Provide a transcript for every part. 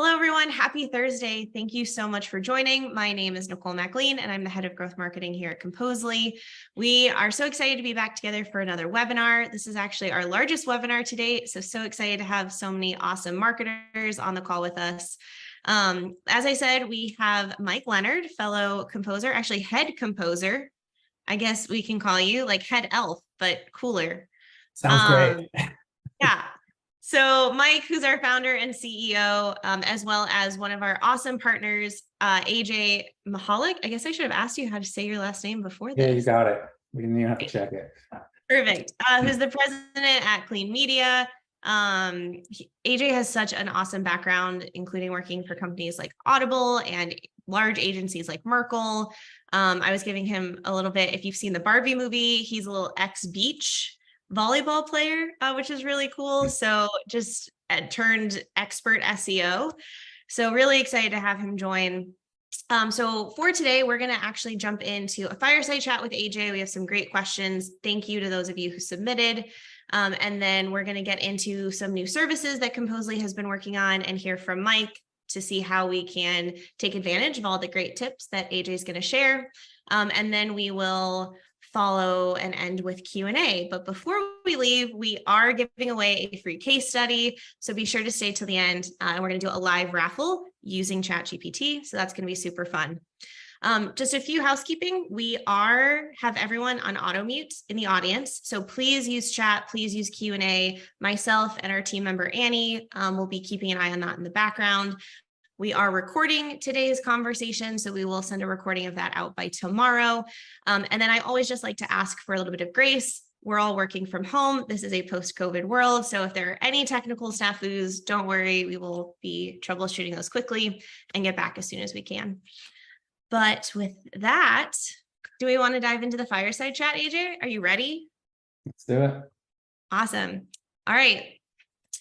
Hello, everyone. Happy Thursday. Thank you so much for joining. My name is Nicole McLean, and I'm the head of growth marketing here at Composely. We are so excited to be back together for another webinar. This is actually our largest webinar to date, so excited to have so many awesome marketers on the call with us. As I said, we have Mike Leonard, fellow composer, actually head composer. I guess we can call you like head elf, but cooler. Sounds great. Yeah. So Mike, who's our founder and CEO, as well as one of our awesome partners, AJ Mahalik. I guess I should have asked you how to say your last name before this. Yeah, you got it. We didn't even have to check it. Perfect. Who's the president at Clean Media. AJ has such an awesome background, including working for companies like Audible and large agencies like Merkle. I was giving him a little bit, if you've seen the Barbie movie, he's a little ex-beach volleyball player, which is really cool. So just turned expert SEO. So really excited to have him join. So for today, we're going to actually jump into a fireside chat with AJ. We have some great questions. Thank you to those of you who submitted. And then we're going to get into some new services that Composely has been working on and hear from Mike to see how we can take advantage of all the great tips that AJ is going to share. And then we will follow and end with Q&A. But before we leave, we are giving away a free case study. So be sure to stay till the end. And we're going to do a live raffle using ChatGPT. So that's going to be super fun. Just a few housekeeping. We have everyone on auto mute in the audience. So please use chat, please use Q&A. Myself and our team member, Annie, will be keeping an eye on that in the background. We are recording today's conversation, so we will send a recording of that out by tomorrow. And then I always just like to ask for a little bit of grace. We're all working from home. This is a post-COVID world. So if there are any technical snafus, don't worry, we will be troubleshooting those quickly and get back as soon as we can. But with that, do we want to dive into the fireside chat, AJ? Are you ready? Let's do it. Awesome. All right.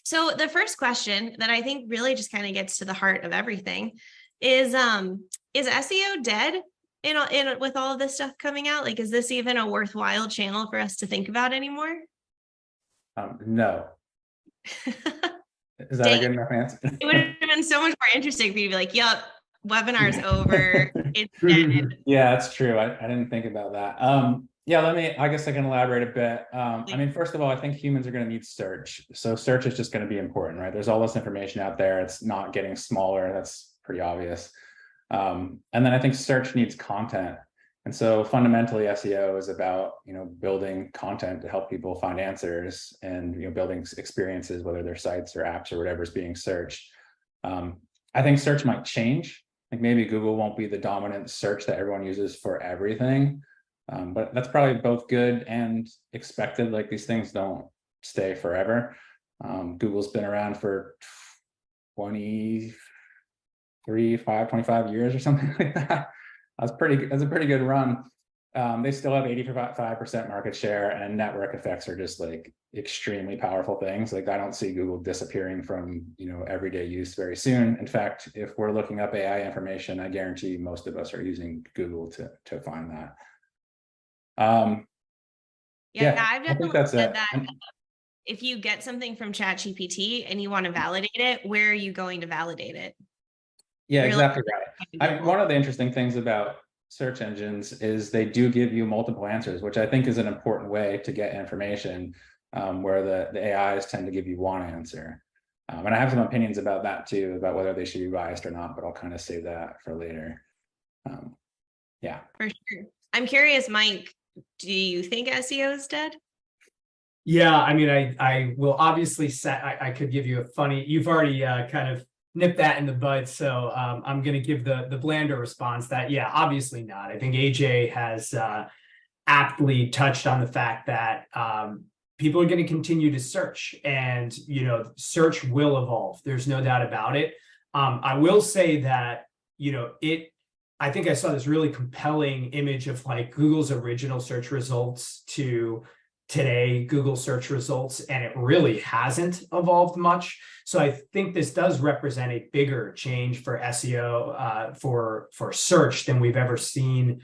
So the first question that I think really just kind of gets to the heart of everything is SEO dead in with all of this stuff coming out? Like, is this even a worthwhile channel for us to think about anymore? No. Is that a good enough answer? It would have been so much more interesting for you to be like, yep, webinar's over. It's dead. Yeah, that's true. I didn't think about that. Yeah, I guess I can elaborate a bit. I mean, first of all, I think humans are going to need search. So search is just going to be important, right? There's all this information out there. It's not getting smaller. That's pretty obvious. And then I think search needs content. And so fundamentally SEO is about, building content to help people find answers and, building experiences, whether they're sites or apps or whatever's being searched. I think search might change. Like maybe Google won't be the dominant search that everyone uses for everything. But that's probably both good and expected. Like these things don't stay forever. Google's been around for 25 years or something like that. That's a pretty good run. They still have 85% market share, and network effects are just like extremely powerful things. Like I don't see Google disappearing from, everyday use very soon. In fact, if we're looking up AI information, I guarantee most of us are using Google to find that. I've I think that's said it. that if you get something from ChatGPT and you want to validate it, where are you going to validate it? Yeah, exactly right. One of the interesting things about search engines is they do give you multiple answers, which I think is an important way to get information, where the AIs tend to give you one answer. And I have some opinions about that too, about whether they should be biased or not, but I'll kind of save that for later. Yeah. For sure. I'm curious, Mike, do you think SEO is dead? Yeah, I mean, I will obviously I could give you a funny, you've already kind of nipped that in the bud. So I'm going to give the blander response that, yeah, obviously not. I think AJ has aptly touched on the fact that people are going to continue to search, and, search will evolve. There's no doubt about it. I will say that, I think I saw this really compelling image of like Google's original search results to today Google search results, and it really hasn't evolved much. So I think this does represent a bigger change for SEO, for search than we've ever seen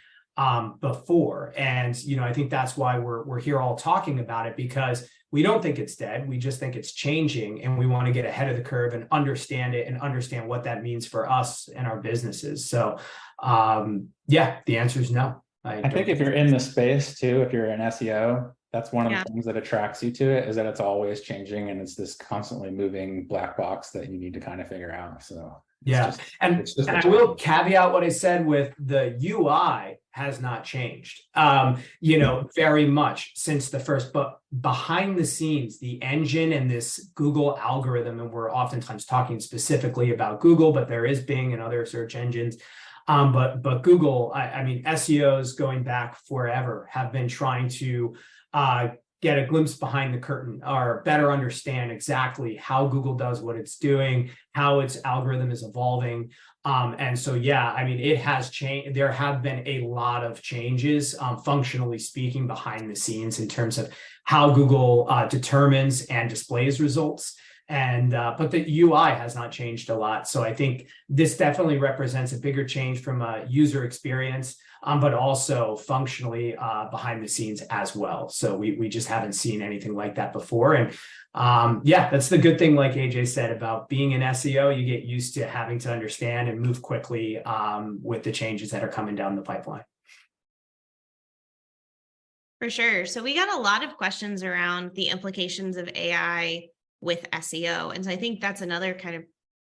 before. And I think that's why we're here all talking about it, because We don't think it's dead. We just think it's changing, and we want to get ahead of the curve and understand it and understand what that means for us and our businesses. So, yeah, the answer is no. I think if you're in the space too, if you're an SEO, that's one of Yeah. the things that attracts you to it, is that it's always changing and it's this constantly moving black box that you need to kind of figure out. So yeah, and I will caveat what I said with the UI has not changed, you know, very much since the first, but behind the scenes, the engine and this Google algorithm, and we're oftentimes talking specifically about Google, but there is Bing and other search engines. But Google, I mean, SEOs going back forever have been trying to get a glimpse behind the curtain or better understand exactly how Google does what it's doing, how its algorithm is evolving. And so, yeah, I mean, it has changed. There have been a lot of changes, functionally speaking, behind the scenes in terms of how Google determines and displays results. And but the UI has not changed a lot. So I think this definitely represents a bigger change from a user experience, but also functionally behind the scenes as well. So we just haven't seen anything like that before. And yeah, that's the good thing, like AJ said, about being an SEO. You get used to having to understand and move quickly with the changes that are coming down the pipeline. For sure. So we got a lot of questions around the implications of AI with SEO. And so I think that's another kind of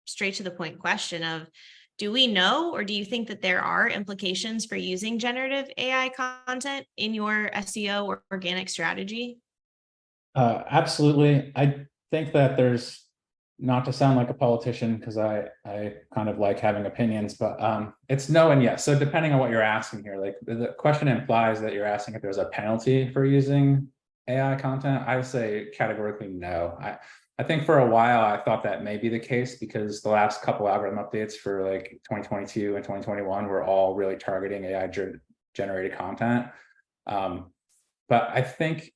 straight to the point question of, do we know, or do you think that there are implications for using generative AI content in your SEO or organic strategy? Absolutely. I think that there's, not to sound like a politician, because I kind of like having opinions, but it's no and yes. So depending on what you're asking here, like the question implies that you're asking if there's a penalty for using AI content. I would say categorically no. I think for a while I thought that may be the case, because the last couple algorithm updates for like 2022 and 2021 were all really targeting AI generated content. But I think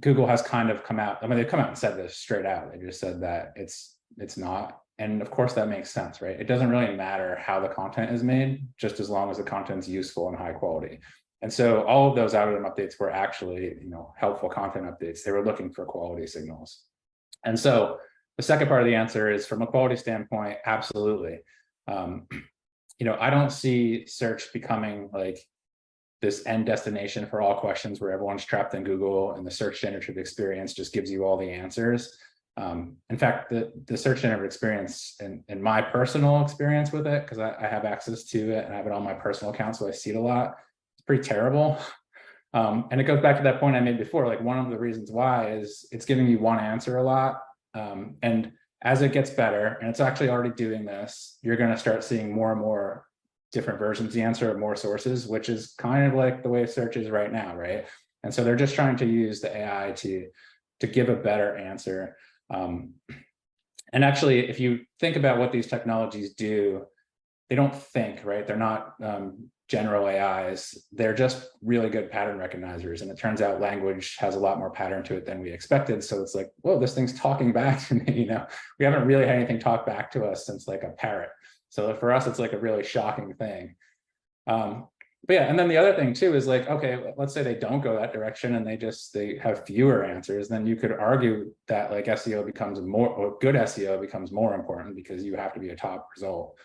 Google has kind of come out. I mean, they've come out and said this straight out. They just said that it's not. And of course that makes sense, right? It doesn't really matter how the content is made, just as long as the content's useful and high quality. And so all of those algorithm updates were actually, you know, helpful content updates. They were looking for quality signals. And so the second part of the answer is, from a quality standpoint, absolutely. You know, I don't see search becoming like this end destination for all questions where everyone's trapped in Google and the search generative experience just gives you all the answers. In fact, the search generative experience, in my personal experience with it, because I have access to it and I have it on my personal account, so I see it a lot, it's pretty terrible. And it goes back to that point I made before, like one of the reasons why is it's giving you one answer a lot. And as it gets better, and it's actually already doing this, you're going to start seeing more and more different versions of the answer, more sources, which is kind of like the way search is right now, right? And so they're just trying to use the AI to give a better answer. And actually, if you think about what these technologies do, they don't think, right? They're not general AIs. They're just really good pattern recognizers. And it turns out language has a lot more pattern to it than we expected. So it's like, whoa, this thing's talking back to me. You know, we haven't really had anything talk back to us since like a parrot. So for us, it's like a really shocking thing. But yeah, and then the other thing too is like, okay, let's say they don't go that direction and they have fewer answers, then you could argue that like SEO becomes more, or good SEO becomes more important, because you have to be a top result.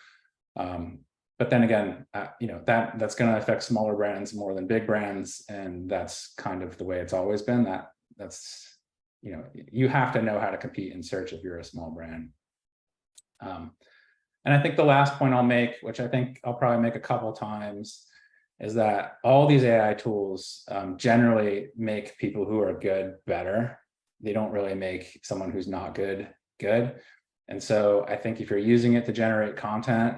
But then again, you know, that's going to affect smaller brands more than big brands, and that's kind of the way it's always been. That's you know, you have to know how to compete in search if you're a small brand. And I think the last point I'll make, which I think I'll probably make a couple times, is that all these AI tools generally make people who are good better. They don't really make someone who's not good good. And so I think if you're using it to generate content,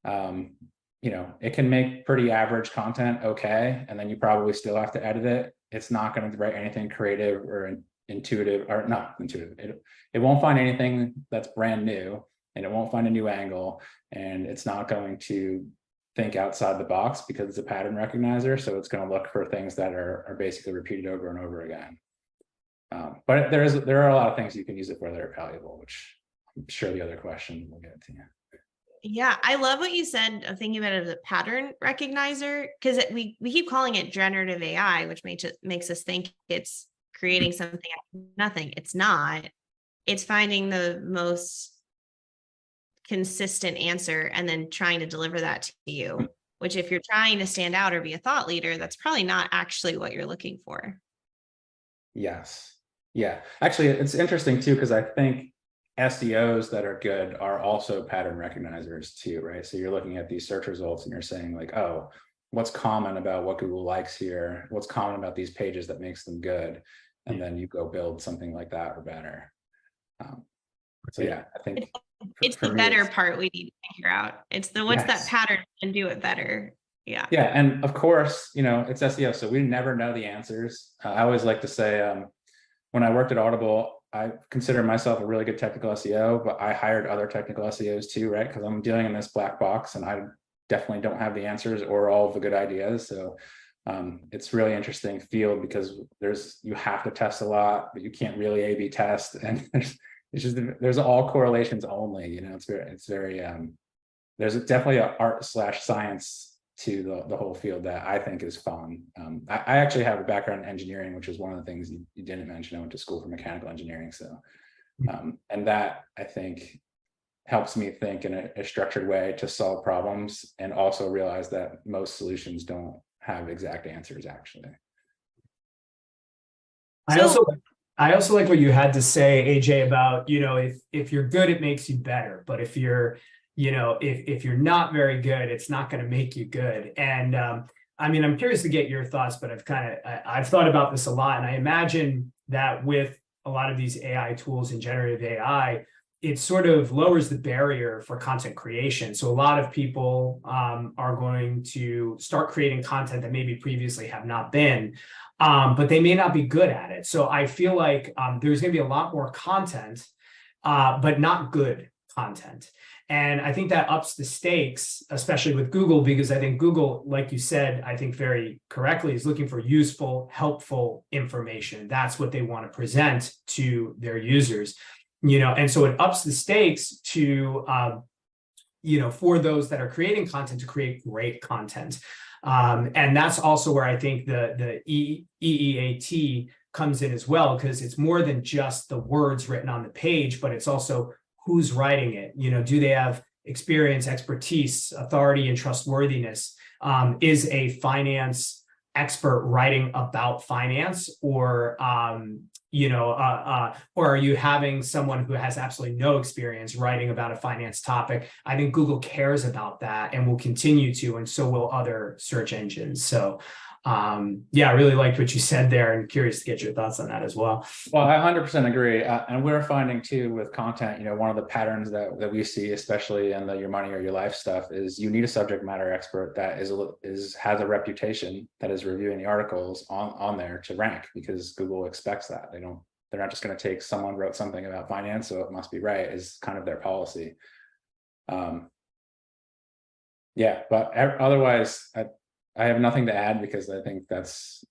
you know, it can make pretty average content okay, and then you probably still have to edit it. It's not going to write anything creative or intuitive, or not intuitive. It won't find anything that's brand new, and it won't find a new angle, and it's not going to think outside the box because it's a pattern recognizer. So it's going to look for things that are basically repeated over and over again. But there are a lot of things you can use it for that are valuable, which I'm sure the other question will get to you. Yeah, I love what you said of thinking about it as a pattern recognizer, because we keep calling it generative AI, which makes us think it's creating something out of nothing. It's not. It's finding the most consistent answer and then trying to deliver that to you, which if you're trying to stand out or be a thought leader, that's probably not actually what you're looking for. Yes. Yeah. Actually, it's interesting too, because I think SEOs that are good are also pattern recognizers too, right? So you're looking at these search results and you're saying like, oh, what's common about what Google likes here? What's common about these pages that makes them good? And then you go build something like that or better. So yeah, I think it's the better part we need to figure out. It's the what's that pattern and do it better. Yeah. Yeah. And of course, you know, it's SEO, so we never know the answers. I always like to say, when I worked at Audible, I consider myself a really good technical SEO, but I hired other technical SEOs too, right? Because I'm dealing in this black box and I definitely don't have the answers or all of the good ideas. So it's really interesting field because you have to test a lot, but you can't really A/B test. And there's all correlations only, you know, it's very there's definitely an art/science to the whole field that I think is fun. I actually have a background in engineering, which is one of the things you didn't mention. I went to school for mechanical engineering. So, and that I think helps me think in a structured way to solve problems and also realize that most solutions don't have exact answers actually. I also like what you had to say, AJ, about, you know, if you're good, it makes you better. But if you're, you know, if you're not very good, it's not going to make you good. And I mean, I'm curious to get your thoughts, but I've thought about this a lot. And I imagine that with a lot of these AI tools and generative AI, it sort of lowers the barrier for content creation. So a lot of people are going to start creating content that maybe previously have not been, but they may not be good at it. So I feel like there's going to be a lot more content, but not good content. And I think that ups the stakes, especially with Google, because I think Google, like you said, I think very correctly, is looking for useful, helpful information. That's what they want to present to their users, you know, and so it ups the stakes to, you know, for those that are creating content to create great content. And that's also where I think the EEAT comes in as well, because it's more than just the words written on the page, but it's also who's writing it. You know, do they have experience, expertise, authority, and trustworthiness? Is a finance expert writing about finance, or you know, or are you having someone who has absolutely no experience writing about a finance topic? I think Google cares about that and will continue to, and so will other search engines. So yeah, I really liked what you said there, and curious to get your thoughts on that as well. Well, I 100% agree. And we're finding too with content, you know, one of the patterns that we see, especially in the your money or your life stuff, is you need a subject matter expert that has a reputation, that is reviewing the articles on there to rank, because Google expects that. They're not just going to take someone wrote something about finance, so it must be right, is kind of their policy. Yeah, but otherwise, I have nothing to add because I think that's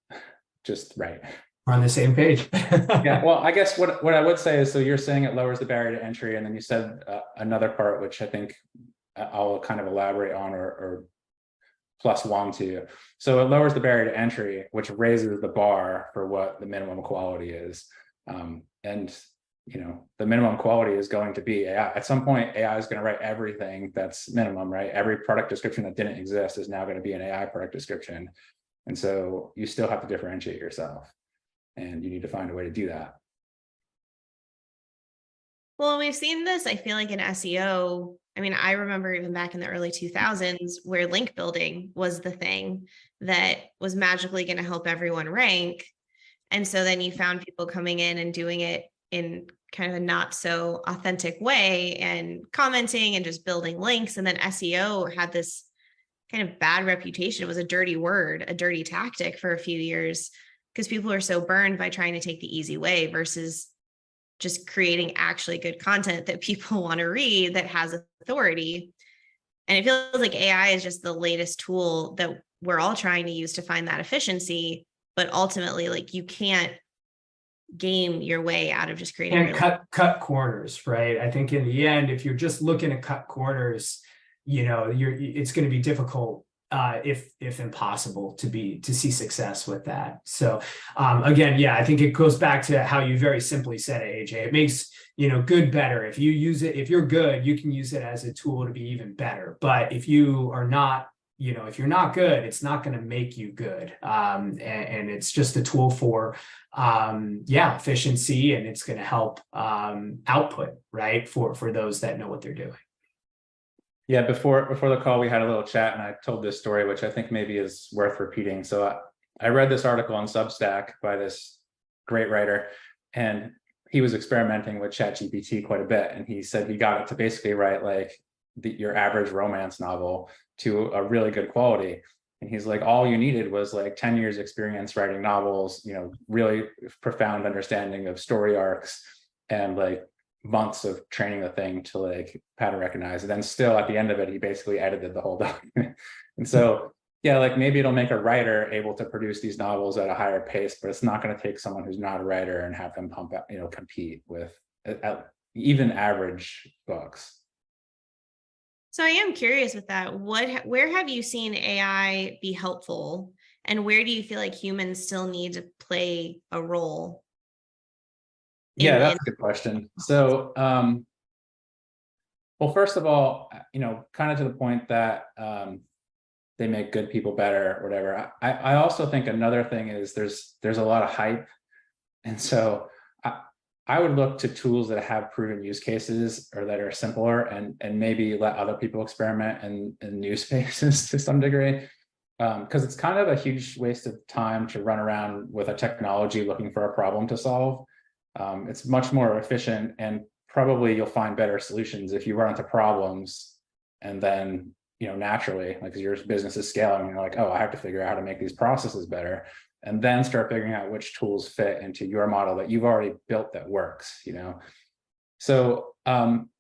just right. We're on the same page. Yeah, well, I guess what I would say is, so you're saying it lowers the barrier to entry, and then you said another part, which I think I'll kind of elaborate on or plus one to. So it lowers the barrier to entry, which raises the bar for what the minimum quality is. And you know, the minimum quality is going to be AI. At some point, AI is going to write everything that's minimum, right? Every product description that didn't exist is now going to be an AI product description. And so you still have to differentiate yourself, and you need to find a way to do that. Well, we've seen this, I feel like, in SEO. I mean, I remember even back in the early 2000s where link building was the thing that was magically going to help everyone rank. And so then you found people coming in and doing it in kind of a not so authentic way and commenting and just building links. And then SEO had this kind of bad reputation. It was a dirty word, a dirty tactic for a few years, because people are so burned by trying to take the easy way versus just creating actually good content that people want to read that has authority. And it feels like AI is just the latest tool that we're all trying to use to find that efficiency. But ultimately, like, you can't game your way out of just creating and cut corners, right? I think in the end, if you're just looking to cut corners, you know, it's going to be difficult if impossible to see success with that. So again, yeah, I think it goes back to how you very simply said it, AJ. It makes, good better. If you use it, if you're good, you can use it as a tool to be even better. But if you are not, if you're not good, it's not going to make you good. And it's just a tool for, efficiency, and it's going to help output, right, for those that know what they're doing. Yeah, before the call, we had a little chat, and I told this story, which I think maybe is worth repeating. So I read this article on Substack by this great writer, and he was experimenting with ChatGPT quite a bit. And he said he got it to basically write like your average romance novel to a really good quality. And he's like, all you needed was like 10 years experience writing novels, really profound understanding of story arcs, and like months of training the thing to like pattern recognize. And then still at the end of it, he basically edited the whole document. And so, yeah, like maybe it'll make a writer able to produce these novels at a higher pace, but it's not going to take someone who's not a writer and have them pump out, compete with even average books. So I am curious with that. Where have you seen AI be helpful, and where do you feel like humans still need to play a role? Yeah, that's a good question. So, well, first of all, kind of to the point that they make good people better or whatever. I also think another thing is there's a lot of hype. And so I would look to tools that have proven use cases or that are simpler, and maybe let other people experiment in new spaces to some degree. Because it's kind of a huge waste of time to run around with a technology looking for a problem to solve. It's much more efficient, and probably you'll find better solutions if you run into problems, and then naturally, like your business is scaling, you're like, oh, I have to figure out how to make these processes better, and then start figuring out which tools fit into your model that you've already built that works. So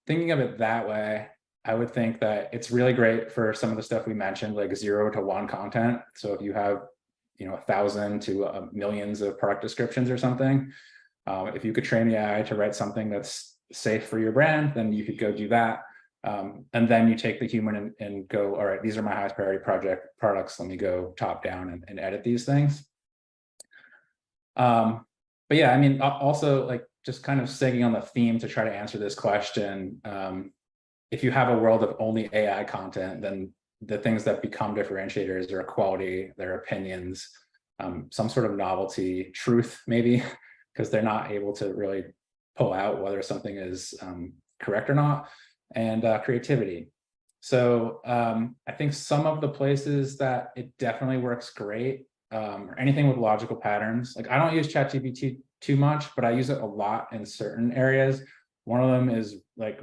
thinking of it that way, I would think that it's really great for some of the stuff we mentioned, like 0 to 1 content. So if you have 1,000 to millions of product descriptions or something, if you could train the AI to write something that's safe for your brand, then you could go do that. And then you take the human and go, all right, these are my highest priority products. Let me go top down and edit these things. But yeah, I mean, also like just kind of staying on the theme to try to answer this question. If you have a world of only AI content, then the things that become differentiators are quality, their opinions, some sort of novelty, truth, maybe, because they're not able to really pull out whether something is correct or not, and creativity. So I think some of the places that it definitely works great, or anything with logical patterns. Like I don't use ChatGPT too much, but I use it a lot in certain areas. One of them is like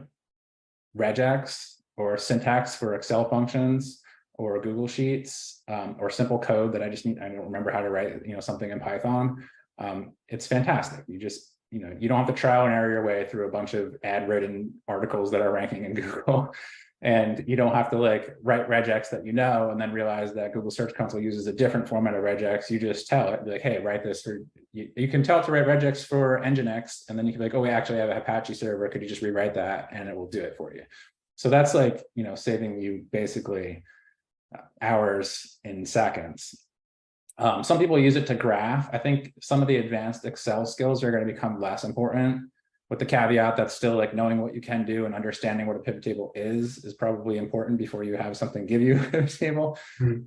regex or syntax for Excel functions or Google Sheets, or simple code that I don't remember how to write, something in Python. It's fantastic. You just, you don't have to trial and error your way through a bunch of ad written articles that are ranking in Google. And you don't have to like write regex that and then realize that Google Search Console uses a different format of regex. You just tell it, be like, hey, write this for, you can tell it to write regex for Nginx, and then you can be like, oh, we actually have an Apache server. Could you just rewrite that? And it will do it for you. So that's like, saving you basically hours in seconds. Some people use it to graph. I think some of the advanced Excel skills are going to become less important, with the caveat that still like knowing what you can do and understanding what a pivot table is probably important before you have something give you a pivot table. Mm-hmm.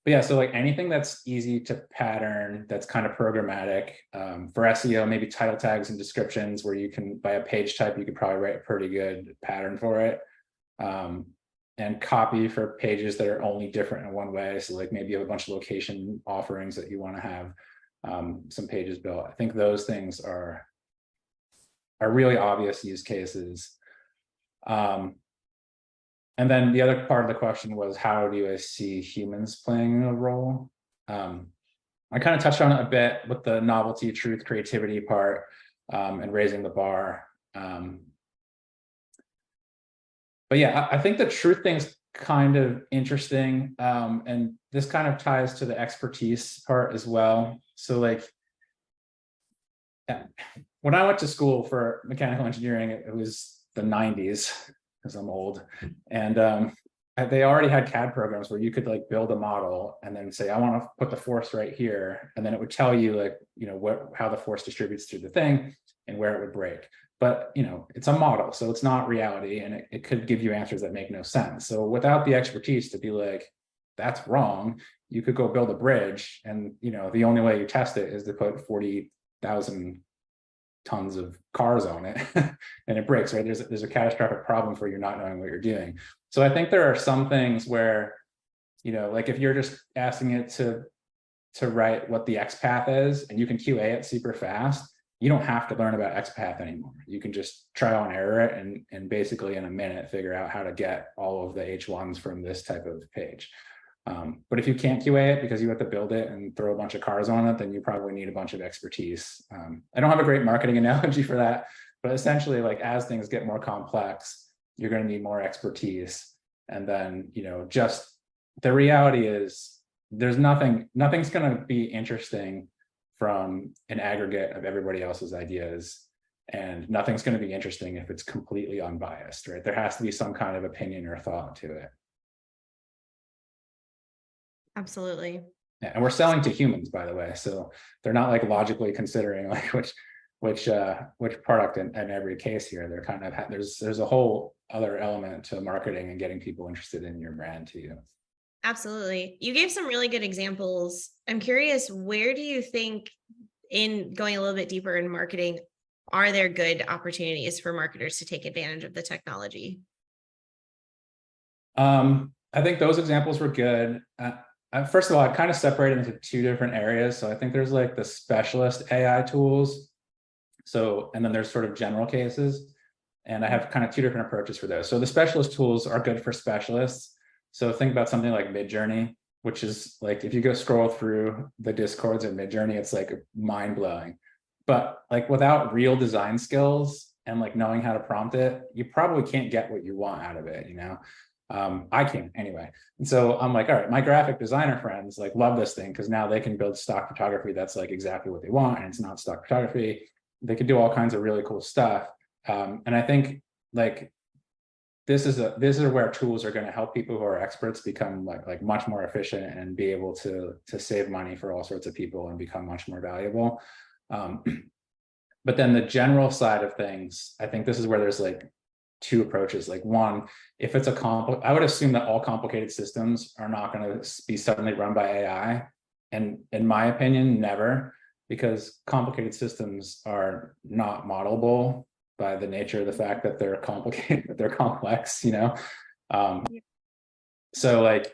But yeah, so like anything that's easy to pattern, that's kind of programmatic. For SEO, maybe title tags and descriptions where you can, by a page type, you could probably write a pretty good pattern for it. And copy for pages that are only different in one way. So like maybe you have a bunch of location offerings that you want to have some pages built. I think those things are really obvious use cases. And then the other part of the question was, how do I see humans playing a role? I kind of touched on it a bit with the novelty, truth, creativity part, and raising the bar. But yeah, I think the truth thing's kind of interesting. And this kind of ties to the expertise part as well. So like, when I went to school for mechanical engineering, it was the 90s, because I'm old. And I they already had CAD programs where you could like build a model and then say, I want to put the force right here. And then it would tell you like, how the force distributes through the thing and where it would break. But, it's a model, so it's not reality, and it could give you answers that make no sense. So without the expertise to be like, that's wrong, you could go build a bridge and, the only way you test it is to put 40,000 tons of cars on it and it breaks, right? There's a catastrophic problem for you not knowing what you're doing. So I think there are some things where, like if you're just asking it to write what the XPath is and you can QA it super fast, you don't have to learn about XPath anymore. You can just trial and error it and basically in a minute figure out how to get all of the H1s from this type of page. But if you can't QA it because you have to build it and throw a bunch of cars on it, then you probably need a bunch of expertise. I don't have a great marketing analogy for that, but essentially like as things get more complex, you're going to need more expertise. And then, just the reality is nothing's going to be interesting from an aggregate of everybody else's ideas. And nothing's going to be interesting if it's completely unbiased, right? There has to be some kind of opinion or thought to it. Absolutely. Yeah, and we're selling to humans, by the way, so they're not like logically considering like which product in every case here. They're kind of there's a whole other element to marketing and getting people interested in your brand too. Absolutely. You gave some really good examples. I'm curious, where do you think, in going a little bit deeper in marketing, are there good opportunities for marketers to take advantage of the technology? I think those examples were good. First of all, I kind of separated into two different areas. So I think there's like the specialist AI tools. So, and then there's sort of general cases. And I have kind of two different approaches for those. So the specialist tools are good for specialists. So think about something like Midjourney, which is like, if you go scroll through the discords of Midjourney, it's like mind blowing. But like without real design skills and like knowing how to prompt it, you probably can't get what you want out of it, I can anyway. And so I'm like, all right, my graphic designer friends like love this thing because now they can build stock photography that's like exactly what they want, and it's not stock photography. They can do all kinds of really cool stuff. And I think like this is where tools are going to help people who are experts become like much more efficient and be able to save money for all sorts of people and become much more valuable. But then the general side of things, I think this is where there's like two approaches. Like one, if it's I would assume that all complicated systems are not going to be suddenly run by AI. And in my opinion, never, because complicated systems are not modelable by the nature of the fact that they're complicated, that they're complex, So like,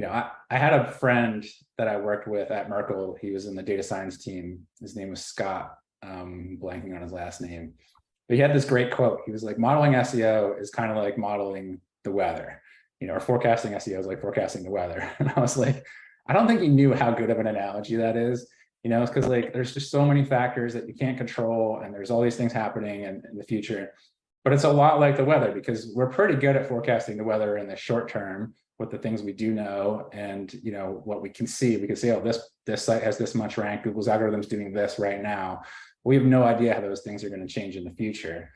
I had a friend that I worked with at Merkle. He was in the data science team. His name was Scott, blanking on his last name. But he had this great quote. He was like, modeling SEO is kind of like modeling the weather, or forecasting SEO is like forecasting the weather. And I was like, I don't think he knew how good of an analogy that is. It's because like there's just so many factors that you can't control, and there's all these things happening in the future. But it's a lot like the weather, because we're pretty good at forecasting the weather in the short term with the things we do know, and what we can see. We can say, oh, this site has this much rank. Google's algorithm's doing this right now. We have no idea how those things are going to change in the future.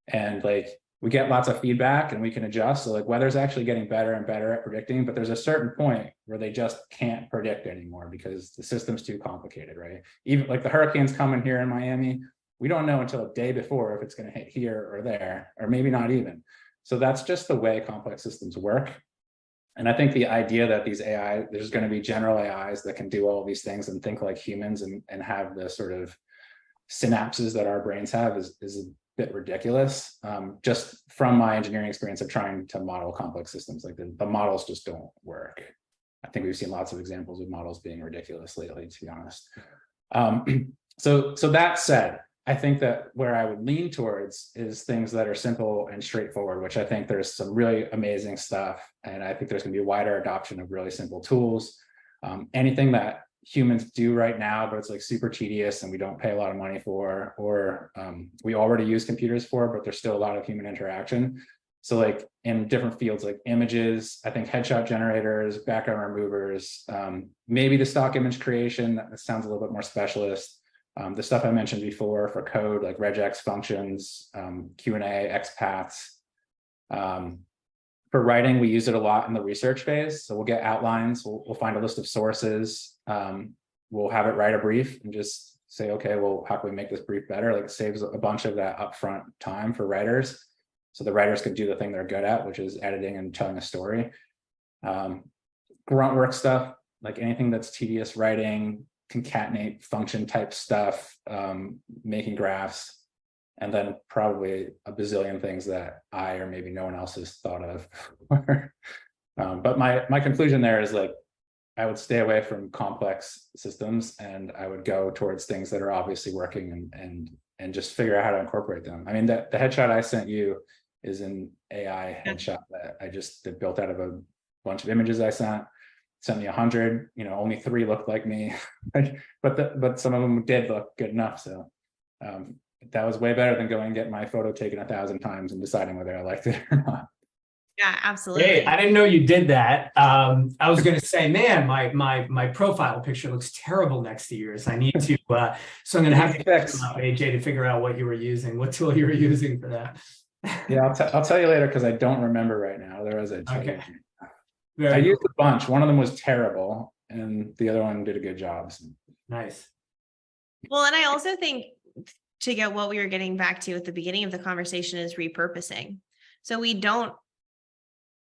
And like we get lots of feedback and we can adjust. So like weather's actually getting better and better at predicting, but there's a certain point where they just can't predict anymore because the system's too complicated, right? Even like the hurricane's coming here in Miami, we don't know until a day before if it's going to hit here or there, or maybe not even. So that's just the way complex systems work. And I think the idea that there's going to be general AIs that can do all these things and think like humans and have the sort of synapses that our brains have is a bit ridiculous. Just from my engineering experience of trying to model complex systems, like the models just don't work. I think we've seen lots of examples of models being ridiculous lately, to be honest. So that said, I think that where I would lean towards is things that are simple and straightforward, which I think there's some really amazing stuff. And I think there's going to be a wider adoption of really simple tools. Anything that humans do right now, but it's like super tedious and we don't pay a lot of money for, or we already use computers for, but there's still a lot of human interaction. So like in different fields like images, I think headshot generators, background removers, maybe the stock image creation, that sounds a little bit more specialist. The stuff I mentioned before for code, like regex functions, Q&A, XPaths, For writing, we use it a lot in the research phase. So we'll get outlines, we'll find a list of sources. We'll have it write a brief and just say, okay, well, how can we make this brief better? Like, it saves a bunch of that upfront time for writers. So the writers can do the thing they're good at, which is editing and telling a story. Grunt work stuff, like anything that's tedious writing, concatenate function type stuff, making graphs, and then probably a bazillion things that I or maybe no one else has thought of. But my conclusion there is, like, I would stay away from complex systems, and I would go towards things that are obviously working and just figure out how to incorporate them. I mean, the headshot I sent you is an AI headshot that I just built out of a bunch of images I sent me 100, only 3 looked like me, but some of them did look good enough. So that was way better than going and getting my photo taken 1,000 times and deciding whether I liked it or not. Yeah, absolutely. Hey, I didn't know you did that. I was going to say, man, my profile picture looks terrible next to yours. I need to, so I'm going to have to fix AJ to figure out what you were using, what tool you were using for that. Yeah, I'll tell you later, because I don't remember right now. Otherwise, I'd tell you. Very I used a bunch. One of them was terrible, and the other one did a good job. So. Nice. Well, and I also think, to get what we were getting back to at the beginning of the conversation, is repurposing. So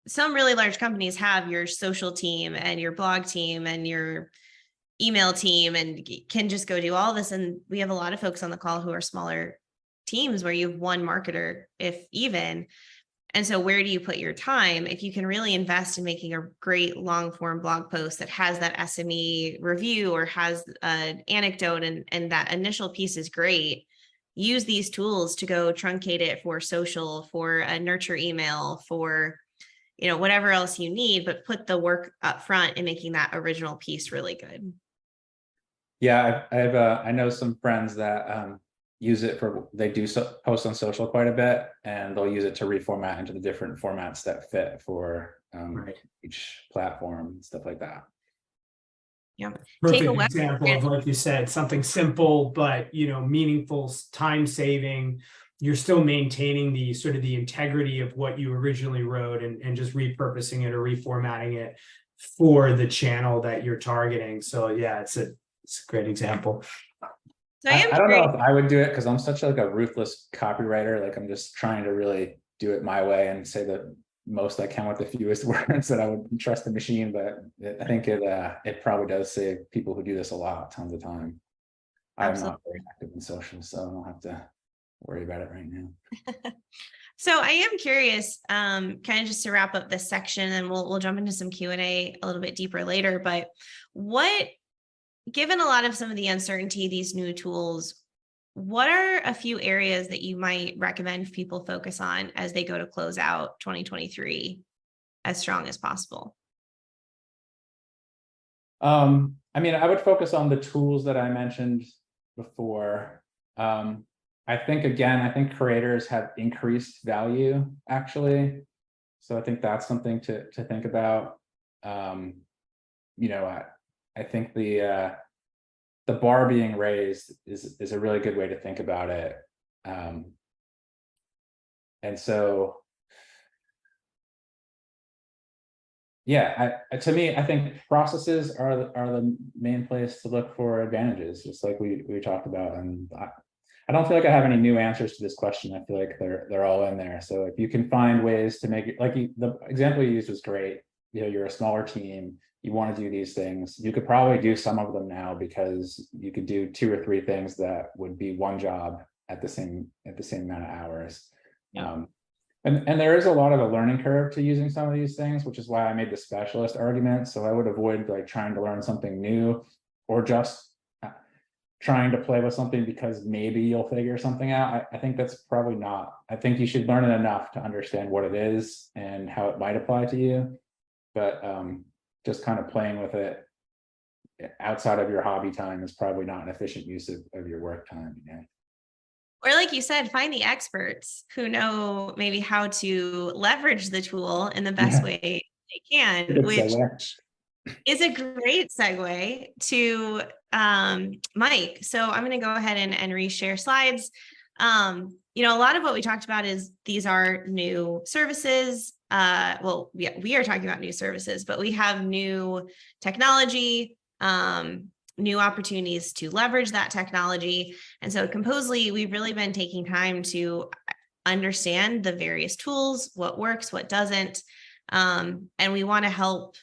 some really large companies have your social team and your blog team and your email team and can just go do all this. And we have a lot of folks on the call who are smaller teams where you have one marketer, if even. And so where do you put your time? If you can really invest in making a great long form blog post that has that SME review or has an anecdote, and that initial piece is great, use these tools to go truncate it for social, for a nurture email, for whatever else you need, but put the work up front in making that original piece really good. Yeah, I know some friends that use it they do post on social quite a bit, and they'll use it to reformat into the different formats that fit for each platform and stuff like that. Yeah. Perfect example of, like you said, something simple, but meaningful, time saving. You're still maintaining the sort of the integrity of what you originally wrote, and just repurposing it or reformatting it for the channel that you're targeting. So yeah, it's a great example. So I don't know if I would do it, because I'm such a ruthless copywriter. Like, I'm just trying to really do it my way and say the most I can with the fewest words that I would trust the machine. But I think it probably does save people who do this a lot, tons of time. I'm not very active in social, so I don't have to worry about it right now. So I am curious, kind of just to wrap up this section, and we'll jump into some Q&A a little bit deeper later, but given a lot of some of the uncertainty, these new tools, what are a few areas that you might recommend people focus on as they go to close out 2023 as strong as possible? I mean, I would focus on the tools that I mentioned before. I think creators have increased value, actually. So I think that's something to think about. I think the bar being raised is a really good way to think about it. And so, yeah, to me, I think processes are the main place to look for advantages, just like we talked about. And I don't feel like I have any new answers to this question. I feel like they're all in there. So if you can find ways to make it, like the example you used was great. You're a smaller team, you want to do these things. You could probably do some of them now, because you could do 2 or 3 things that would be one job at the same amount of hours. Yeah. And there is a lot of a learning curve to using some of these things, which is why I made the specialist argument. So I would avoid trying to learn something new, or just trying to play with something because maybe you'll figure something out. I think that's probably not. I think you should learn it enough to understand what it is and how it might apply to you. But just kind of playing with it outside of your hobby time is probably not an efficient use of your work time. Or like you said, find the experts who know maybe how to leverage the tool in the best way they can, which is a great segue to Mike. So I'm going to go ahead and reshare slides. A lot of what we talked about is these are new services. well, we are talking about new services, but we have new technology, new opportunities to leverage that technology. And so at Composely, we've really been taking time to understand the various tools, what works, what doesn't. And we want to help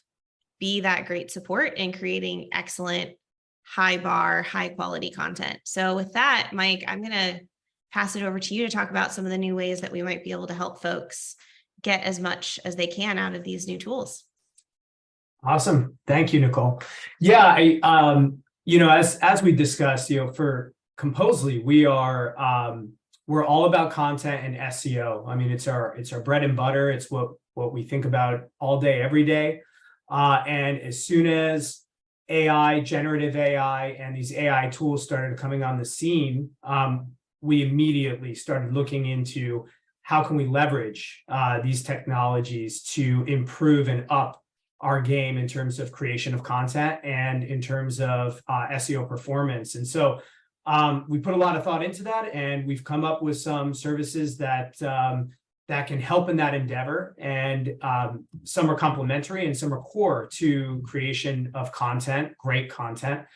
be that great support in creating excellent, high bar, high quality content. So with that, Mike, I'm going to pass it over to you to talk about some of the new ways that we might be able to help folks get as much as they can out of these new tools. Awesome. Thank you, Nicole. Yeah, as we discussed, for Composely, we're all about content and SEO. I mean, it's our bread and butter. It's what we think about all day, every day. And as soon as AI, generative AI, and these AI tools started coming on the scene, we immediately started looking into how can we leverage these technologies to improve and up our game in terms of creation of content and in terms of SEO performance. And so we put a lot of thought into that, and we've come up with some services that can help in that endeavor. And some are complementary and some are core to creation of content, great content.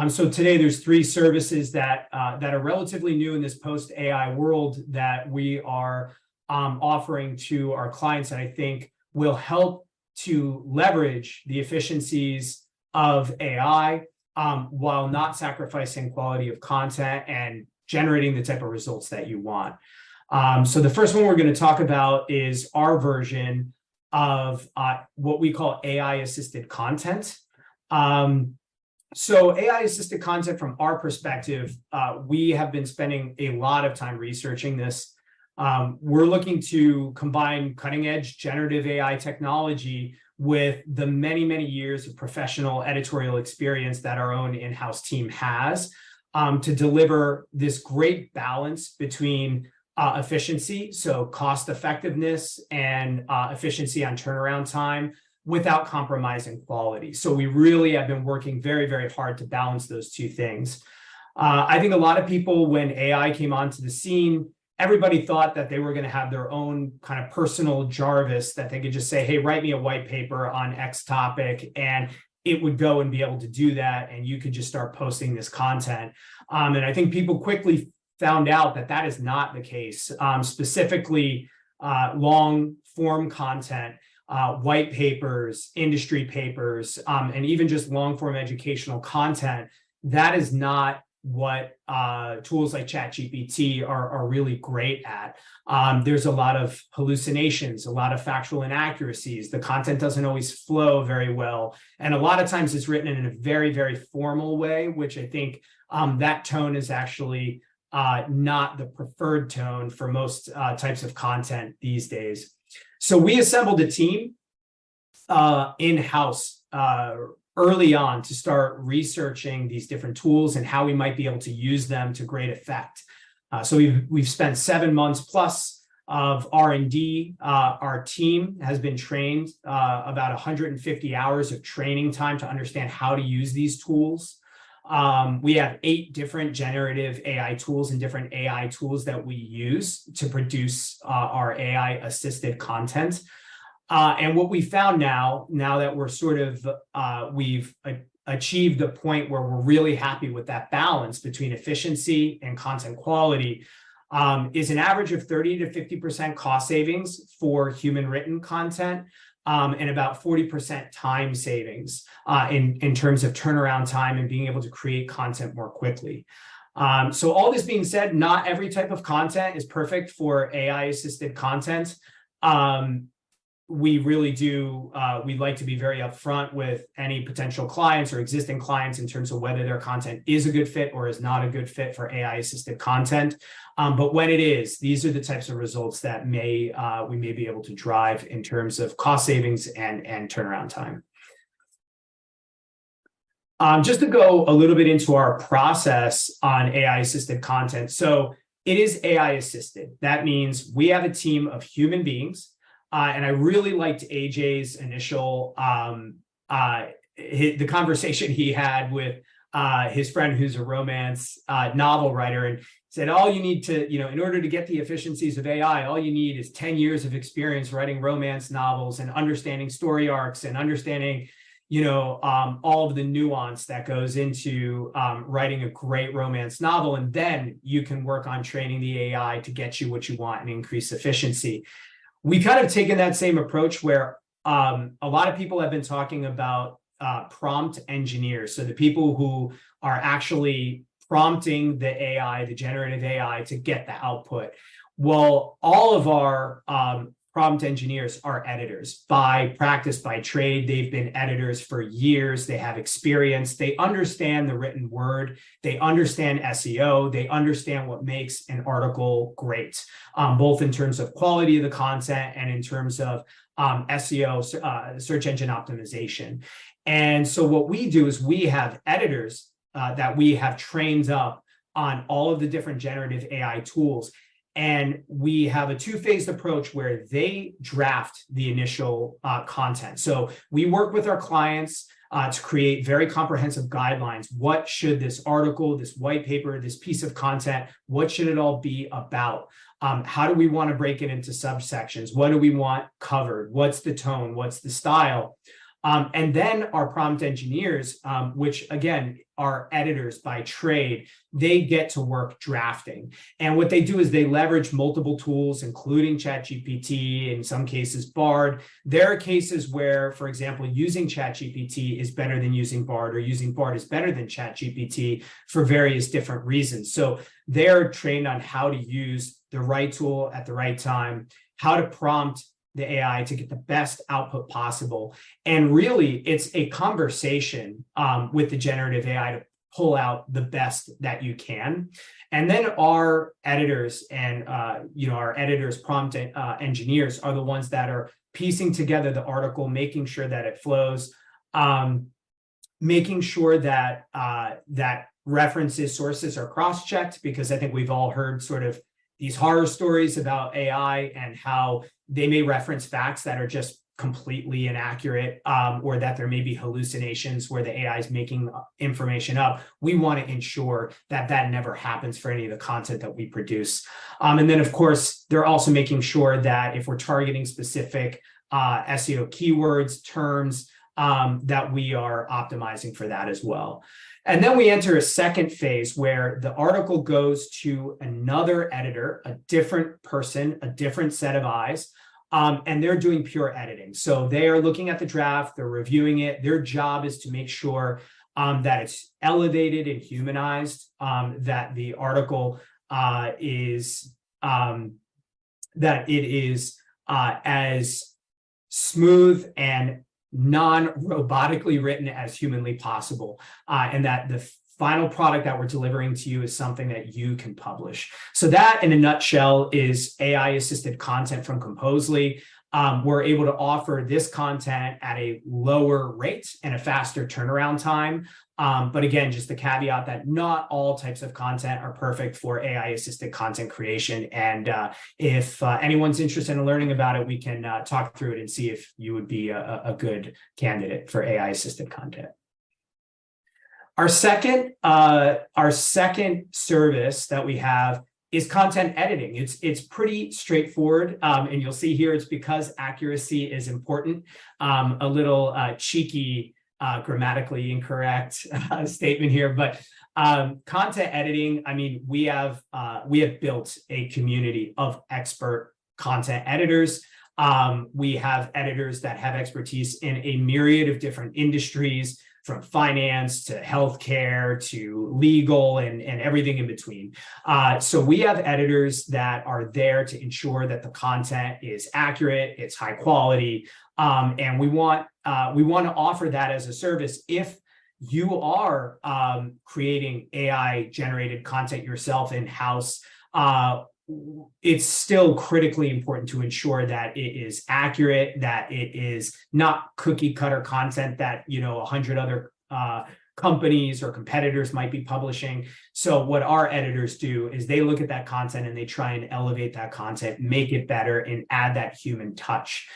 So today there's 3 services that are relatively new in this post-AI world that we are offering to our clients that I think will help to leverage the efficiencies of AI while not sacrificing quality of content and generating the type of results that you want. So the first one we're going to talk about is our version of what we call AI-assisted content. So AI-assisted content, from our perspective, we have been spending a lot of time researching this. We're looking to combine cutting-edge generative AI technology with the many, many years of professional editorial experience that our own in-house team has to deliver this great balance between efficiency, so cost effectiveness, and efficiency on turnaround time without compromising quality. So we really have been working very, very hard to balance those 2 things. I think a lot of people, when AI came onto the scene, everybody thought that they were going to have their own kind of personal Jarvis that they could just say, hey, write me a white paper on X topic, and it would go and be able to do that, and you could just start posting this content. And I think people quickly found out that that is not the case. Specifically, long form content, white papers, industry papers, and even just long form educational content, that is not what tools like ChatGPT are really great at. There's a lot of hallucinations, a lot of factual inaccuracies. The content doesn't always flow very well. And a lot of times it's written in a very, very formal way, which I think that tone is actually not the preferred tone for most types of content these days. So we assembled a team in-house early on to start researching these different tools and how we might be able to use them to great effect. So we've spent 7 months plus of R&D. Our team has been trained about 150 hours of training time to understand how to use these tools. We have 8 different generative AI tools and different AI tools that we use to produce our AI-assisted content. And what we found now that we're sort of, we've achieved the point where we're really happy with that balance between efficiency and content quality, is an average of 30 to 50% cost savings for human written content, and about 40% time savings in terms of turnaround time and being able to create content more quickly. So all this being said, not every type of content is perfect for AI-assisted content. We really do, we'd like to be very upfront with any potential clients or existing clients in terms of whether their content is a good fit or is not a good fit for AI-assisted content. But when it is, these are the types of results that we may be able to drive in terms of cost savings and turnaround time. Just to go a little bit into our process on AI-assisted content. So it is AI-assisted. That means we have a team of human beings. And I really liked AJ's initial, the conversation he had with his friend who's a romance novel writer, and said, all you need to, in order to get the efficiencies of AI, all you need is 10 years of experience writing romance novels and understanding story arcs and understanding, all of the nuance that goes into writing a great romance novel. And then you can work on training the AI to get you what you want and increase efficiency. We kind of taken that same approach where a lot of people have been talking about prompt engineers. So the people who are actually prompting the AI, the generative AI, to get the output. Well, all of our prompt engineers are editors by practice, by trade. They've been editors for years. They have experience. They understand the written word. They understand SEO. They understand what makes an article great, both in terms of quality of the content and in terms of SEO, search engine optimization. And so what we do is we have editors that we have trained up on all of the different generative AI tools. And we have a two-phased approach where they draft the initial content. So we work with our clients to create very comprehensive guidelines. What should this article, this white paper, this piece of content, what should it all be about? How do we want to break it into subsections? What do we want covered? What's the tone? What's the style? And then our prompt engineers, which again are editors by trade, they get to work drafting. And what they do is they leverage multiple tools, including ChatGPT, in some cases Bard. There are cases where, for example, using ChatGPT is better than using Bard, or using Bard is better than ChatGPT for various different reasons. So they're trained on how to use the right tool at the right time, how to prompt the AI to get the best output possible. And really, it's a conversation with the generative AI to pull out the best that you can. And then our editors and our editors, prompt engineers, are the ones that are piecing together the article, making sure that it flows, making sure that that references, sources are cross-checked, because I think we've all heard sort of these horror stories about AI and how they may reference facts that are just completely inaccurate, or that there may be hallucinations where the AI is making information up. We want to ensure that that never happens for any of the content that we produce. And then, of course, they're also making sure that if we're targeting specific SEO keywords, terms, that we are optimizing for that as well. And then we enter a second phase where the article goes to another editor, a different person, a different set of eyes, and they're doing pure editing. So they are looking at the draft, they're reviewing it. Their job is to make sure that it's elevated and humanized, that the article is, that it is as smooth and non-robotically written as humanly possible, and that the final product that we're delivering to you is something that you can publish. So that, in a nutshell, is AI-assisted content from Composely. We're able to offer this content at a lower rate and a faster turnaround time. But again, just the caveat that not all types of content are perfect for AI-assisted content creation. And if anyone's interested in learning about it, we can talk through it and see if you would be a good candidate for AI-assisted content. Our second service that we have is content editing. It's pretty straightforward, and you'll see here it's because accuracy is important. A little cheeky, grammatically incorrect statement here, but content editing. I mean, we have built a community of expert content editors. We have editors that have expertise in a myriad of different industries, from finance to healthcare to legal and everything in between. So we have editors that are there to ensure that the content is accurate, it's high quality, and we want to offer that as a service. If you are creating AI-generated content yourself in-house, it's still critically important to ensure that it is accurate, that it is not cookie cutter content that 100 other companies or competitors might be publishing. So what our editors do is they look at that content and they try and elevate that content, make it better, and add that human touch.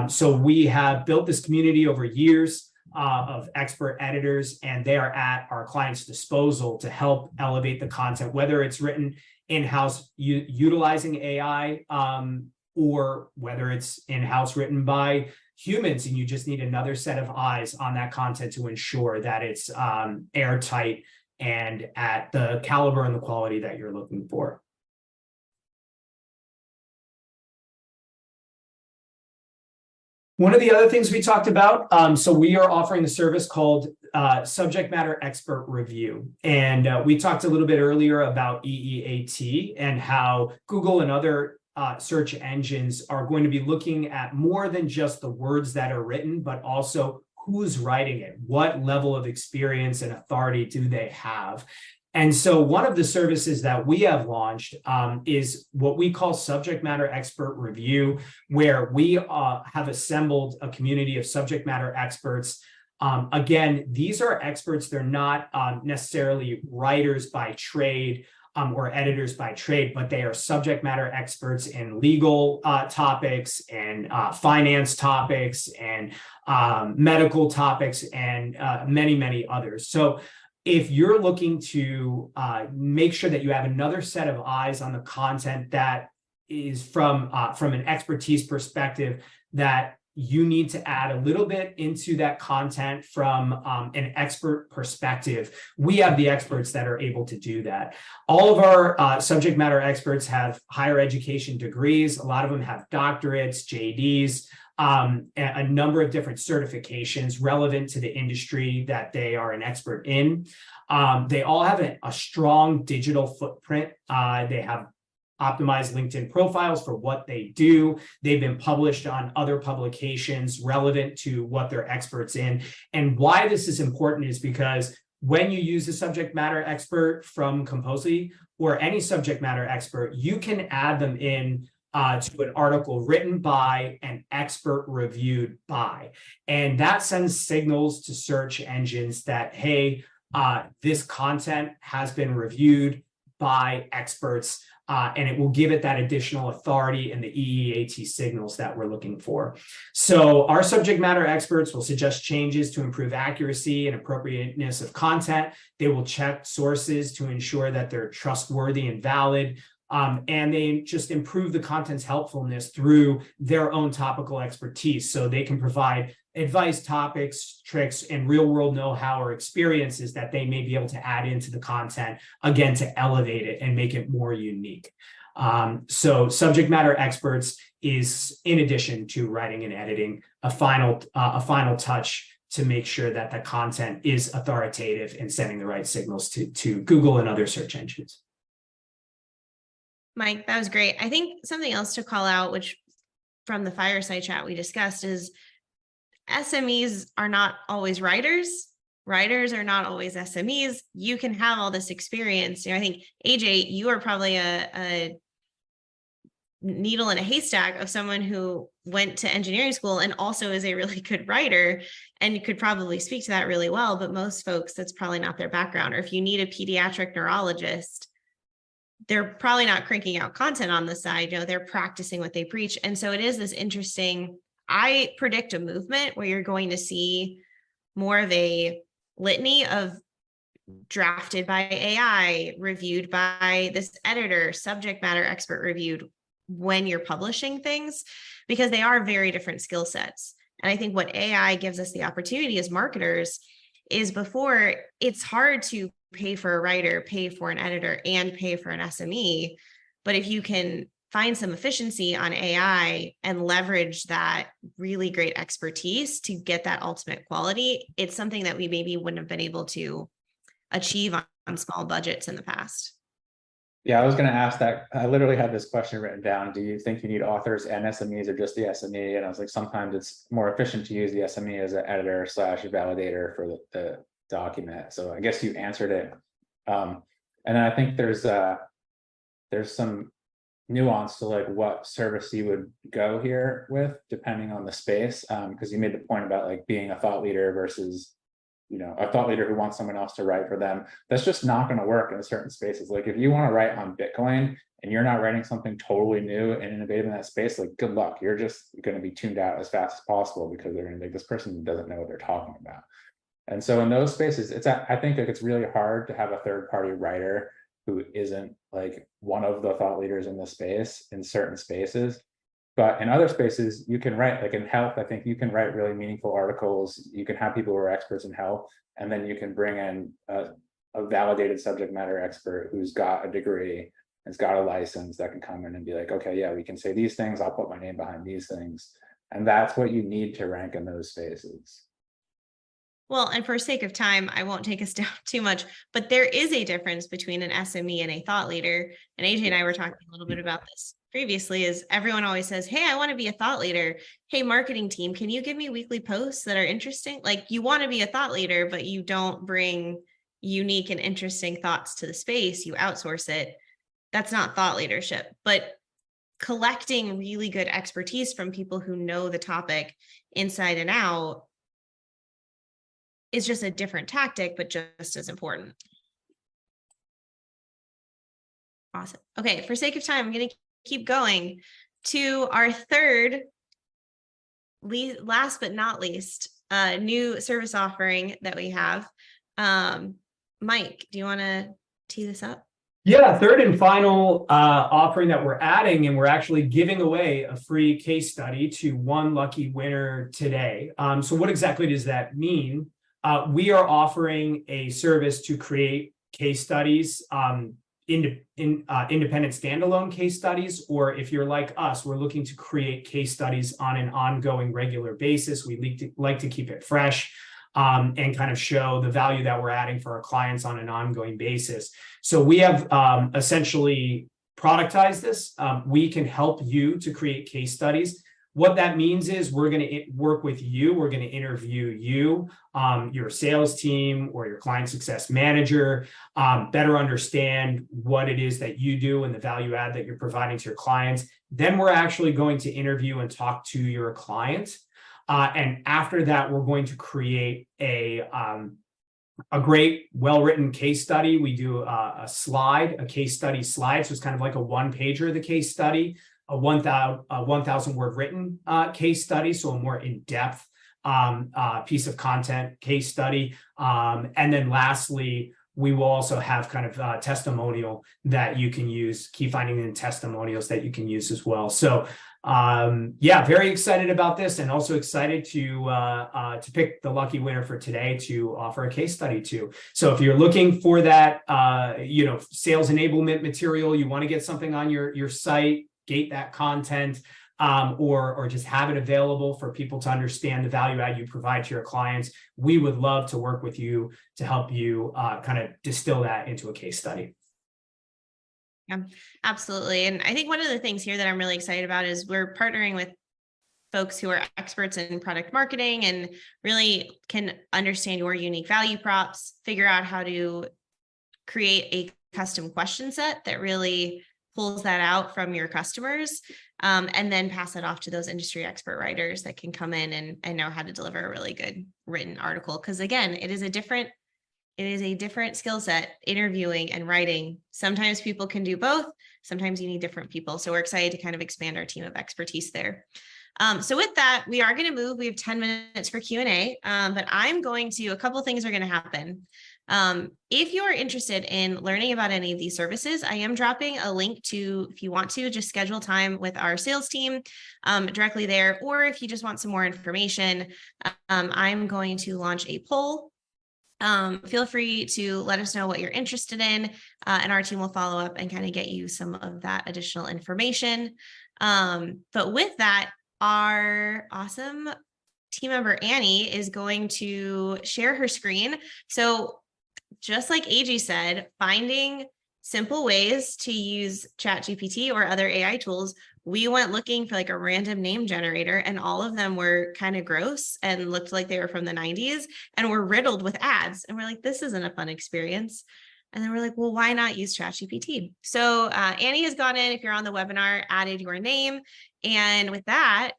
So we have built this community over years. of expert editors, and they are at our client's disposal to help elevate the content, whether it's written in-house utilizing AI, or whether it's in-house written by humans, and you just need another set of eyes on that content to ensure that it's airtight and at the caliber and the quality that you're looking for. One of the other things we talked about, so we are offering a service called Subject Matter Expert Review. And we talked a little bit earlier about EEAT and how Google and other search engines are going to be looking at more than just the words that are written, but also who's writing it, what level of experience and authority do they have. And so one of the services that we have launched is what we call Subject Matter Expert Review, where we have assembled a community of subject matter experts. Again, these are experts. They're not necessarily writers by trade or editors by trade, but they are subject matter experts in legal topics and finance topics and medical topics and many, many others. So if you're looking to make sure that you have another set of eyes on the content that is from an expertise perspective, that you need to add a little bit into that content from an expert perspective, we have the experts that are able to do that. All of our subject matter experts have higher education degrees. A lot of them have doctorates, JDs, a number of different certifications relevant to the industry that they are an expert in. They all have a strong digital footprint. They have optimized LinkedIn profiles for what they do. They've been published on other publications relevant to what they're experts in. And why this is important is because when you use a subject matter expert from Composely or any subject matter expert, you can add them in to an article written by an expert reviewed by. And that sends signals to search engines that, hey, this content has been reviewed by experts, and it will give it that additional authority and the EEAT signals that we're looking for. So our subject matter experts will suggest changes to improve accuracy and appropriateness of content. They will check sources to ensure that they're trustworthy and valid. And they just improve the content's helpfulness through their own topical expertise. So they can provide advice, topics, tricks, and real world know-how or experiences that they may be able to add into the content, again, to elevate it and make it more unique. So subject matter experts is, in addition to writing and editing, a final touch to make sure that the content is authoritative and sending the right signals to Google and other search engines. Mike, that was great. I think something else to call out, which from the fireside chat we discussed, is SMEs are not always writers. Writers are not always SMEs. You can have all this experience. I think, AJ, you are probably a needle in a haystack of someone who went to engineering school and also is a really good writer, and you could probably speak to that really well. But most folks, that's probably not their background. Or if you need a pediatric neurologist, they're probably not cranking out content on the side. They're practicing what they preach. And so it is this interesting, I predict a movement where you're going to see more of a litany of drafted by AI, reviewed by this editor, subject matter expert reviewed when you're publishing things, because they are very different skill sets. And I think what AI gives us the opportunity as marketers is, before, it's hard to pay for a writer, pay for an editor, and pay for an SME. But if you can find some efficiency on AI and leverage that really great expertise to get that ultimate quality, it's something that we maybe wouldn't have been able to achieve on small budgets in the past. Yeah, I was going to ask that. I literally had this question written down. Do you think you need authors and SMEs, or just the SME? And I was like, sometimes it's more efficient to use the SME as an editor / validator for the document. So I guess you answered it. And then I think there's some nuance to like what service you would go here with, depending on the space. Because you made the point about like being a thought leader versus a thought leader who wants someone else to write for them. That's just not going to work in certain spaces. Like if you want to write on Bitcoin and you're not writing something totally new and innovative in that space, like good luck. You're just going to be tuned out as fast as possible because they're going to think this person doesn't know what they're talking about. And so in those spaces, I think like it's really hard to have a third party writer who isn't like one of the thought leaders in the space in certain spaces. But in other spaces, you can write, like in health, I think you can write really meaningful articles. You can have people who are experts in health, and then you can bring in a validated subject matter expert who's got a degree, has got a license that can come in and be like, okay, yeah, we can say these things. I'll put my name behind these things. And that's what you need to rank in those spaces. Well, and for sake of time, I won't take us down too much, but there is a difference between an SME and a thought leader. And AJ and I were talking a little bit about this previously, is everyone always says, hey, I want to be a thought leader. Hey, marketing team, can you give me weekly posts that are interesting? Like you want to be a thought leader, but you don't bring unique and interesting thoughts to the space. You outsource it. That's not thought leadership, but collecting really good expertise from people who know the topic inside and out is just a different tactic, but just as important. Awesome. Okay, for sake of time, I'm going to keep going to our third, last but not least, new service offering that we have. Mike, do you want to tee this up? Yeah, third and final offering that we're adding, and we're actually giving away a free case study to one lucky winner today. So what exactly does that mean? We are offering a service to create case studies, independent standalone case studies, or if you're like us, we're looking to create case studies on an ongoing regular basis. We like to keep it fresh and kind of show the value that we're adding for our clients on an ongoing basis. So we have essentially productized this. We can help you to create case studies. What that means is we're going to work with you. We're going to interview you, your sales team or your client success manager, better understand what it is that you do and the value add that you're providing to your clients. Then we're actually going to interview and talk to your client. And after that, we're going to create a great, well-written case study. We do a case study slide. So it's kind of like a one-pager of the case study. A 1,000 word written case study, so a more in-depth piece of content case study. And then lastly, we will also have kind of testimonial that you can use, key finding and testimonials that you can use as well. So yeah, very excited about this, and also excited to pick the lucky winner for today to offer a case study to. So if you're looking for that, sales enablement material, you want to get something on your site, gate that content, or just have it available for people to understand the value add you provide to your clients, we would love to work with you to help you kind of distill that into a case study. Yeah, absolutely. And I think one of the things here that I'm really excited about is we're partnering with folks who are experts in product marketing and really can understand your unique value props, figure out how to create a custom question set that really pulls that out from your customers, and then pass it off to those industry expert writers that can come in and know how to deliver a really good written article. Because again, it is a different skill set, interviewing and writing. Sometimes people can do both. Sometimes you need different people. So we're excited to kind of expand our team of expertise there. So with that, we are going to move. We have 10 minutes for Q&A, but a couple of things are going to happen. If you're interested in learning about any of these services, I am dropping a link to, if you want to, just schedule time with our sales team directly there, or if you just want some more information, I'm going to launch a poll. Feel free to let us know what you're interested in, and our team will follow up and kind of get you some of that additional information. But with that, our awesome team member Annie is going to share her screen. So just like AJ said, finding simple ways to use ChatGPT or other AI tools, we went looking for like a random name generator, and all of them were kind of gross and looked like they were from the 90s and were riddled with ads. And we're like, this isn't a fun experience. And then we're like, well, why not use ChatGPT? So Annie has gone in, if you're on the webinar, added your name. And with that,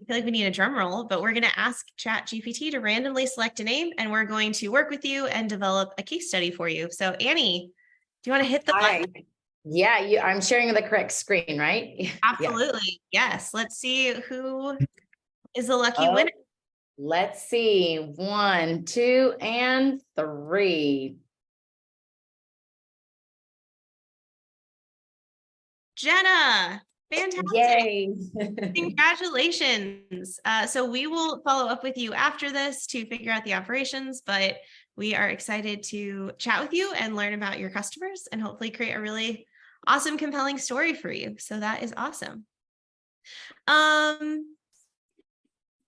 feel like we need a drum roll, but we're going to ask ChatGPT to randomly select a name, and we're going to work with you and develop a case study for you. So Annie, do you want to hit the button? Yeah, I'm sharing the correct screen, right? Yeah. Absolutely. Yes. Let's see who is the lucky winner. Let's see. 1, 2, and 3. Jenna. Fantastic. Yay. Congratulations. So we will follow up with you after this to figure out the operations, but we are excited to chat with you and learn about your customers and hopefully create a really awesome, compelling story for you. So that is awesome.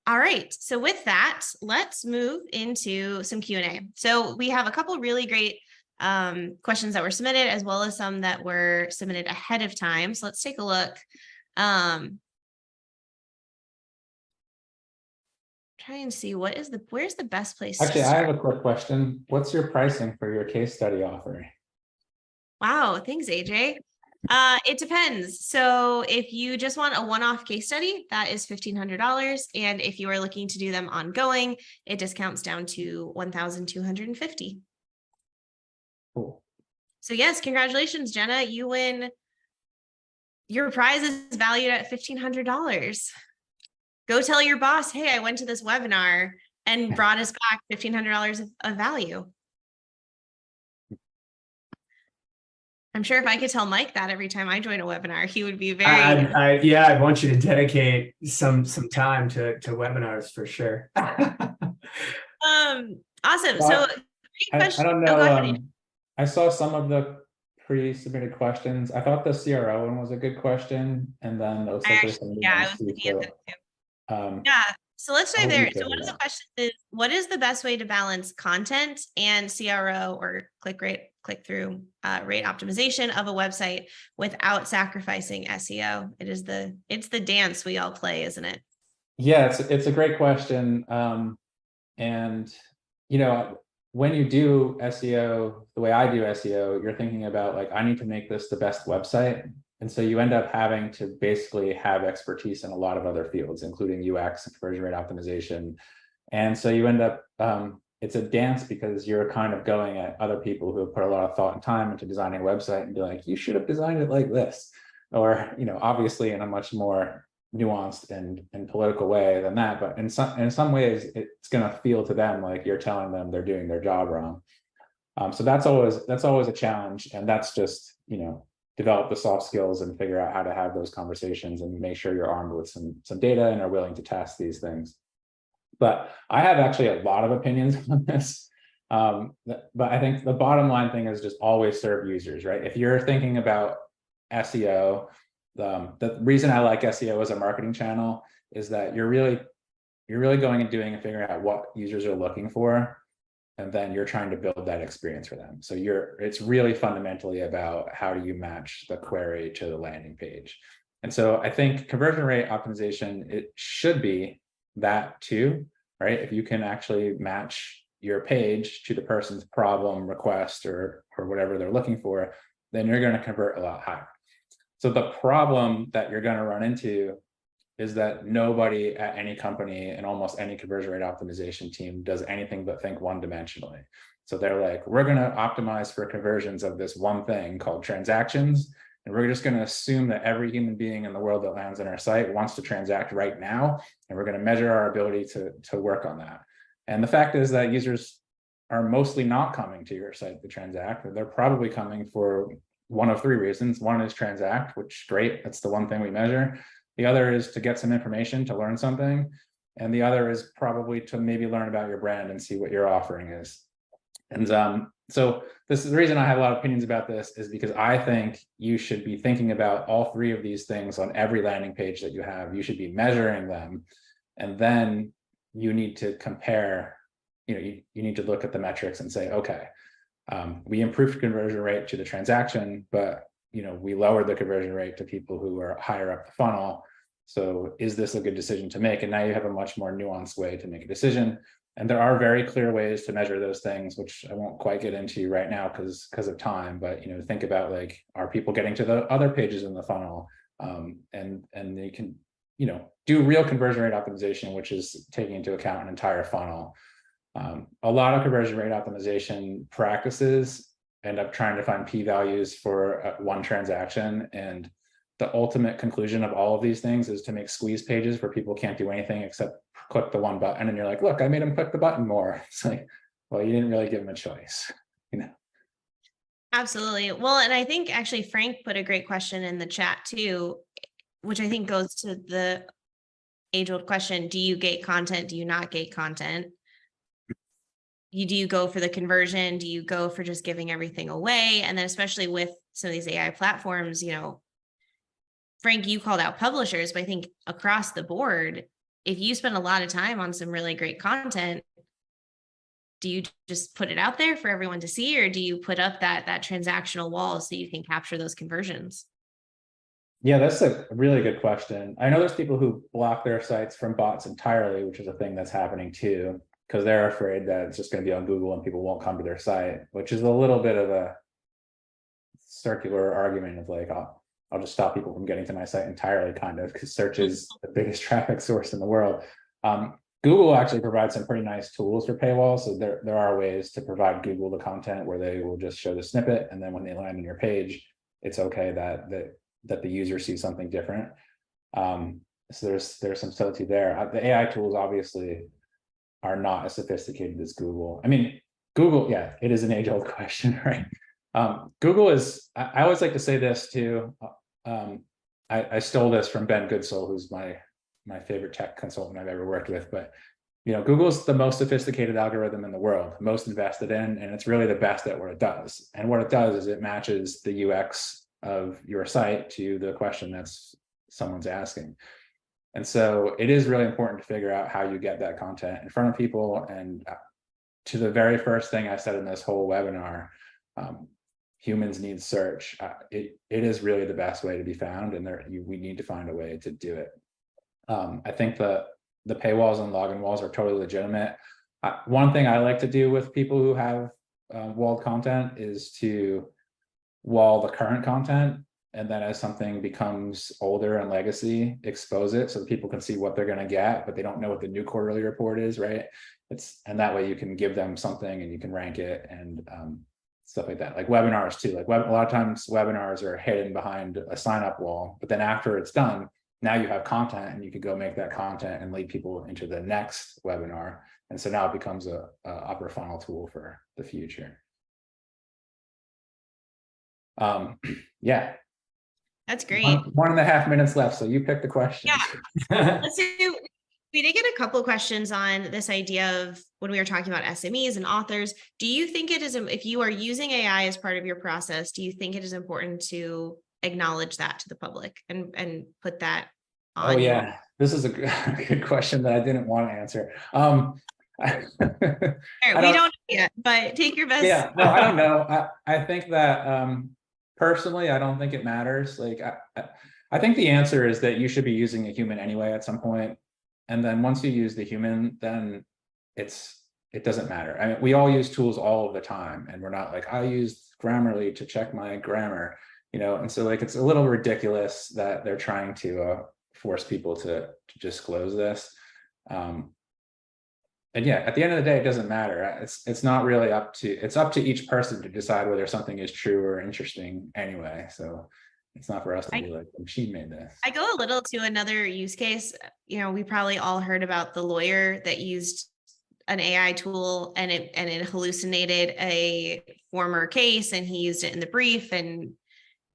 All right. So with that, let's move into some Q&A. So we have a couple really great questions that were submitted, as well as some that were submitted ahead of time. So let's take a look. Try and see where's the best place. Actually, I have a quick question. What's your pricing for your case study offering? Wow, thanks, AJ. It depends. So if you just want a one-off case study, that is $1,500. And if you are looking to do them ongoing, it discounts down to $1,250. Cool. So yes, congratulations, Jenna. You win. Your prize is valued at $1,500. Go tell your boss, hey, I went to this webinar and brought us back $1,500 of value. I'm sure if I could tell Mike that every time I join a webinar, he would be very. Yeah, I want you to dedicate some time to webinars for sure. Awesome. Well, So I don't know. I saw some of the pre-submitted questions. I thought the CRO one was a good question, and then those I was looking at them too. Yeah. So let's dive there. So one of the questions is, what is the best way to balance content and CRO or click-through rate optimization of a website without sacrificing SEO? It's the dance we all play, isn't it? Yeah, it's a great question. And you know, when you do SEO, the way I do SEO, you're thinking about like, I need to make this the best website. And so you end up having to basically have expertise in a lot of other fields, including UX and conversion rate optimization. And so you end up, it's a dance because you're kind of going at other people who have put a lot of thought and time into designing a website and be like, you should have designed it like this. Or, you know, obviously in a much more nuanced and political way than that, but in some ways it's going to feel to them like you're telling them they're doing their job wrong. So that's always a challenge, and that's just, you know, develop the soft skills and figure out how to have those conversations and make sure you're armed with some data and are willing to test these things. But I have actually a lot of opinions on this. But I think the bottom line thing is just always serve users, right? If you're thinking about SEO, the reason I like SEO as a marketing channel is that you're really going and doing and figuring out what users are looking for, and then you're trying to build that experience for them. So it's really fundamentally about how do you match the query to the landing page. And so I think conversion rate optimization, it should be that too, right? If you can actually match your page to the person's problem, request, or whatever they're looking for, then you're going to convert a lot higher. So the problem that you're going to run into is that nobody at any company and almost any conversion rate optimization team does anything but think one-dimensionally. So they're like, we're going to optimize for conversions of this one thing called transactions, and we're just going to assume that every human being in the world that lands on our site wants to transact right now, and we're going to measure our ability to work on that. And the fact is that users are mostly not coming to your site to transact. They're probably coming for one of 3 reasons. One is transact, which great, that's the one thing we measure. The other is to get some information, to learn something. And the other is probably to maybe learn about your brand and see what your offering is. And so this is the reason I have a lot of opinions about this, is because I think you should be thinking about all 3 of these things on every landing page that you have. You should be measuring them. And then you need to compare, you need to look at the metrics and say, okay, we improved conversion rate to the transaction, but we lowered the conversion rate to people who are higher up the funnel. So is this a good decision to make? And now you have a much more nuanced way to make a decision. And there are very clear ways to measure those things, which I won't quite get into right now because of time. But think about, like, are people getting to the other pages in the funnel? And you can do real conversion rate optimization, which is taking into account an entire funnel. A lot of conversion rate optimization practices end up trying to find p-values for one transaction, and the ultimate conclusion of all of these things is to make squeeze pages where people can't do anything except click the one button, and you're like, look, I made them click the button more. It's like, well, you didn't really give them a choice. Absolutely. Well, and I think actually Frank put a great question in the chat too, which I think goes to the age-old question: do you gate content? Do you not gate content? Do you go for the conversion? Do you go for just giving everything away? And then especially with some of these AI platforms, Frank, you called out publishers, but I think across the board, if you spend a lot of time on some really great content, do you just put it out there for everyone to see, or do you put up that transactional wall so you can capture those conversions? Yeah, that's a really good question. I know there's people who block their sites from bots entirely, which is a thing that's happening too, because they're afraid that it's just going to be on Google and people won't come to their site, which is a little bit of a circular argument of like, I'll just stop people from getting to my site entirely, kind of, because search is the biggest traffic source in the world. Google actually provides some pretty nice tools for paywalls. So there are ways to provide Google the content where they will just show the snippet, and then when they land on your page, it's okay that the user sees something different. So there's some subtlety there. The AI tools obviously are not as sophisticated as Google. I mean, Google, yeah, it is an age-old question, right? Google is, I always like to say this too. I stole this from Ben Goodsell, who's my favorite tech consultant I've ever worked with, but Google's the most sophisticated algorithm in the world, most invested in, and it's really the best at what it does. And what it does is it matches the UX of your site to the question that's someone's asking. And so it is really important to figure out how you get that content in front of people. And to the very first thing I said in this whole webinar, humans need search. It is really the best way to be found, and we need to find a way to do it. I think the paywalls and login walls are totally legitimate. One thing I like to do with people who have walled content is to wall the current content, and then as something becomes older and legacy, expose it so that people can see what they're going to get, but they don't know what the new quarterly report is, right? And that way you can give them something and you can rank it and stuff like that. Like webinars too. Like a lot of times webinars are hidden behind a sign up wall, but then after it's done, now you have content and you can go make that content and lead people into the next webinar. And so now it becomes a upper funnel tool for the future. Yeah. That's great. 1.5 minutes left. So you pick the question. Yeah. We did get a couple of questions on this idea of when we were talking about SMEs and authors. Do you think it is, if you are using AI as part of your process, do you think it is important to acknowledge that to the public and put that on? Oh yeah, this is a good question that I didn't want to answer. We don't know yet, but take your best. Yeah, no, I don't know. I think that personally, I don't think it matters. Like, I think the answer is that you should be using a human anyway at some point. And then once you use the human, then it doesn't matter. I mean, we all use tools all of the time, and we're not like, I use Grammarly to check my grammar, and so like, it's a little ridiculous that they're trying to force people to disclose this. And yeah, at the end of the day, it doesn't matter. It's not really it's up to each person to decide whether something is true or interesting anyway. So it's not for us to be like, the machine made this. I go a little to another use case. We probably all heard about the lawyer that used an AI tool and it hallucinated a former case, and he used it in the brief, and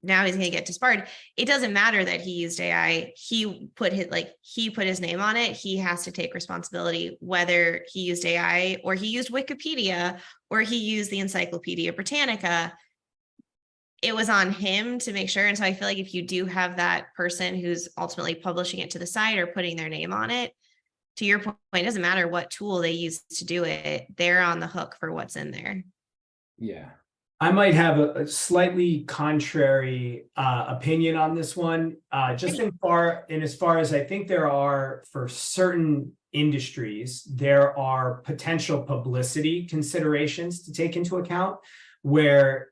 now he's going to get disbarred. It doesn't matter that he used AI. He put his name on it. He has to take responsibility, whether he used AI or he used Wikipedia or he used the Encyclopedia Britannica. It was on him to make sure. And so I feel like if you do have that person who's ultimately publishing it to the site or putting their name on it, to your point, it doesn't matter what tool they use to do it. They're on the hook for what's in there. Yeah. I might have a slightly contrary opinion on this one, just as far as I think there are, for certain industries, there are potential publicity considerations to take into account where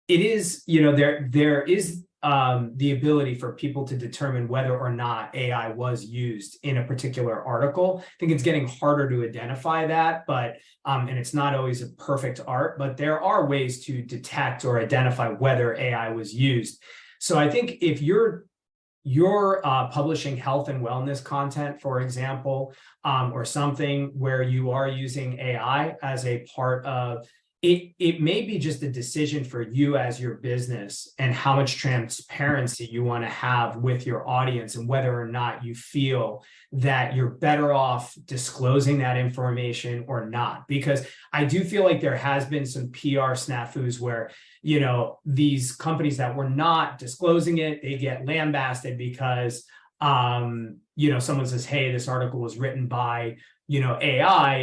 it is, there is the ability for people to determine whether or not AI was used in a particular article. I think it's getting harder to identify that, but and it's not always a perfect art, but there are ways to detect or identify whether AI was used. So I think if you're publishing health and wellness content, for example, or something where you are using AI as a part of it, it may be just a decision for you as your business and how much transparency you want to have with your audience and whether or not you feel that you're better off disclosing that information or not. Because I do feel like there has been some PR snafus where, you know, these companies that were not disclosing it, they get lambasted because, you know, someone says, hey, this article was written by, you know, AI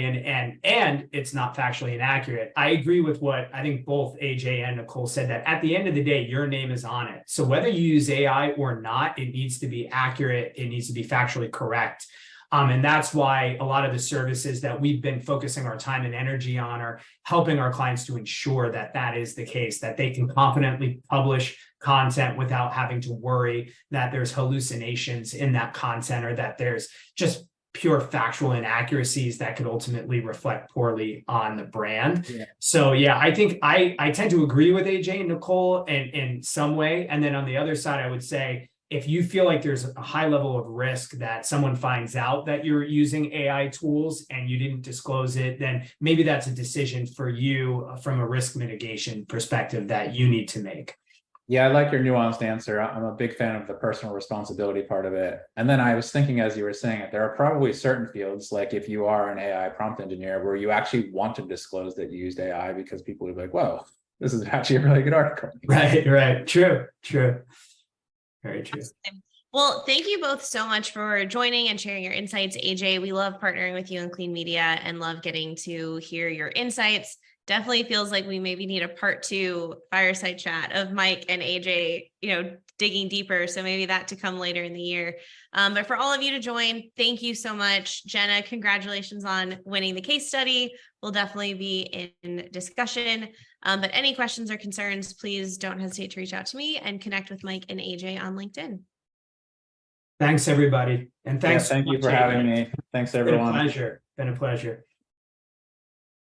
and it's not factually inaccurate. I agree with what I think both AJ and Nicole said, that at the end of the day, your name is on it. So whether you use AI or not, it needs to be accurate. It needs to be factually correct. And that's why a lot of the services that we've been focusing our time and energy on are helping our clients to ensure that that is the case, that they can confidently publish content without having to worry that there's hallucinations in that content or that there's just pure factual inaccuracies that could ultimately reflect poorly on the brand. Yeah. So yeah, I think I tend to agree with AJ and Nicole in some way. And then on the other side, I would say, if you feel like there's a high level of risk that someone finds out that you're using AI tools and you didn't disclose it, then maybe that's a decision for you from a risk mitigation perspective that you need to make. Yeah, I like your nuanced answer. I'm a big fan of the personal responsibility part of it. And then I was thinking, as you were saying it, there are probably certain fields, like if you are an AI prompt engineer, where you actually want to disclose that you used AI because people will be like, whoa, this is actually a really good article. Right. True. Very true. Well, thank you both so much for joining and sharing your insights, AJ. We love partnering with you in Clean Media and love getting to hear your insights. Definitely feels like we maybe need a part 2 fireside chat of Mike and AJ, you know, digging deeper. So maybe that to come later in the year. But for all of you to join, thank you so much. Jenna, congratulations on winning the case study. We'll definitely be in discussion. But any questions or concerns, please don't hesitate to reach out to me and connect with Mike and AJ on LinkedIn. Thanks, everybody. And thanks. Thank you for having me. Thanks, everyone. Been a pleasure.